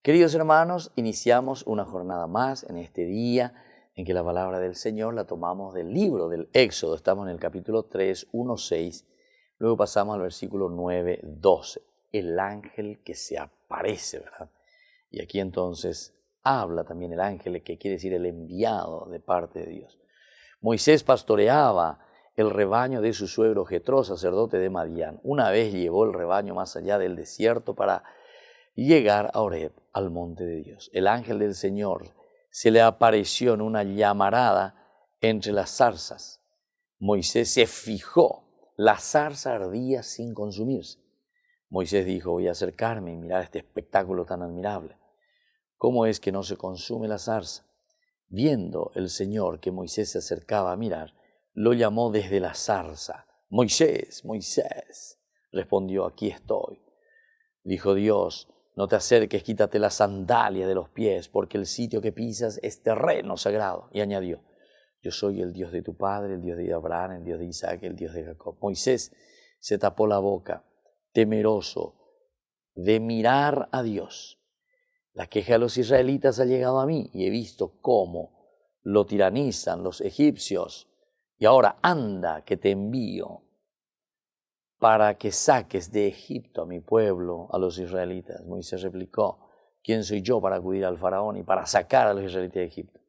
Queridos hermanos, iniciamos una jornada más en este día en que la palabra del Señor la tomamos del libro del Éxodo. Estamos en el capítulo 3, 1, 6, luego pasamos al versículo 9, 12. El ángel que se aparece, ¿verdad? Y aquí entonces habla también el ángel, que quiere decir el enviado de parte de Dios. Moisés pastoreaba el rebaño de su suegro Jetro, sacerdote de Madián. Una vez llevó el rebaño más allá del desierto para llegar a Horeb, al monte de Dios. El ángel del Señor se le apareció en una llamarada entre las zarzas. Moisés se fijó, la zarza ardía sin consumirse. Moisés dijo: voy a acercarme y mirar este espectáculo tan admirable. ¿Cómo es que no se consume la zarza? Viendo el Señor que Moisés se acercaba a mirar, lo llamó desde la zarza. Moisés, Moisés, respondió: aquí estoy. Dijo Dios: no te acerques, quítate la sandalia de los pies, porque el sitio que pisas es terreno sagrado. Y añadió: yo soy el Dios de tu padre, el Dios de Abraham, el Dios de Isaac, el Dios de Jacob. Moisés se tapó la boca, temeroso de mirar a Dios. La queja de los israelitas ha llegado a mí y he visto cómo lo tiranizan los egipcios. Y ahora anda, que te envío para que saques de Egipto a mi pueblo, a los israelitas. Moisés replicó: ¿quién soy yo para acudir al faraón y para sacar a los israelitas de Egipto?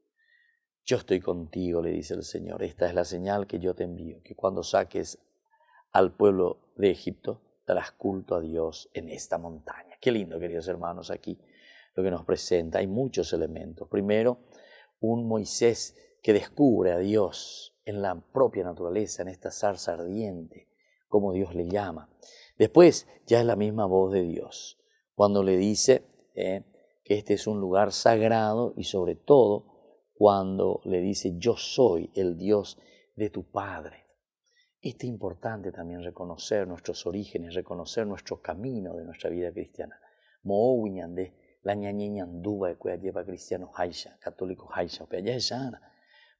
Yo estoy contigo, le dice el Señor. Esta es la señal que yo te envío, que cuando saques al pueblo de Egipto, darás culto a Dios en esta montaña. Qué lindo, queridos hermanos, aquí lo que nos presenta. Hay muchos elementos. Primero, un Moisés que descubre a Dios en la propia naturaleza, en esta zarza ardiente, como Dios le llama. Después ya es la misma voz de Dios, cuando le dice que este es un lugar sagrado, y sobre todo cuando le dice: yo soy el Dios de tu Padre. Es importante también reconocer nuestros orígenes, reconocer nuestro camino de nuestra vida cristiana. La ñañeñanduba de lleva cristiano haisha, católico haisha,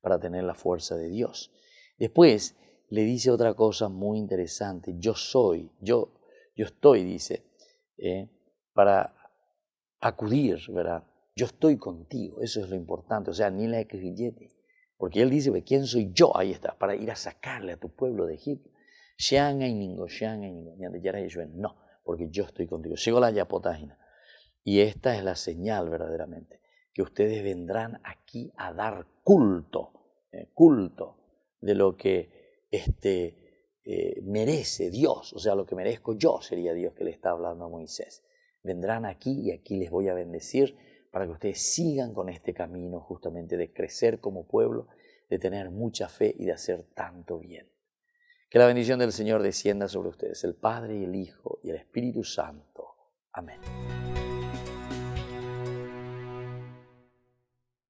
para tener la fuerza de Dios. Después le dice otra cosa muy interesante: yo estoy, dice, para acudir, ¿verdad? Yo estoy contigo, eso es lo importante, o sea, ni la escribillete, porque él dice: ¿quién soy yo? Ahí está, para ir a sacarle a tu pueblo de Egipto. No, porque yo estoy contigo. Llegó la yapotágina, y esta es la señal verdaderamente, que ustedes vendrán aquí a dar culto de lo que merece Dios, o sea, lo que merezco yo sería Dios que le está hablando a Moisés. Vendrán aquí y aquí les voy a bendecir para que ustedes sigan con este camino justamente de crecer como pueblo, de tener mucha fe y de hacer tanto bien. Que la bendición del Señor descienda sobre ustedes, el Padre y el Hijo y el Espíritu Santo. Amén.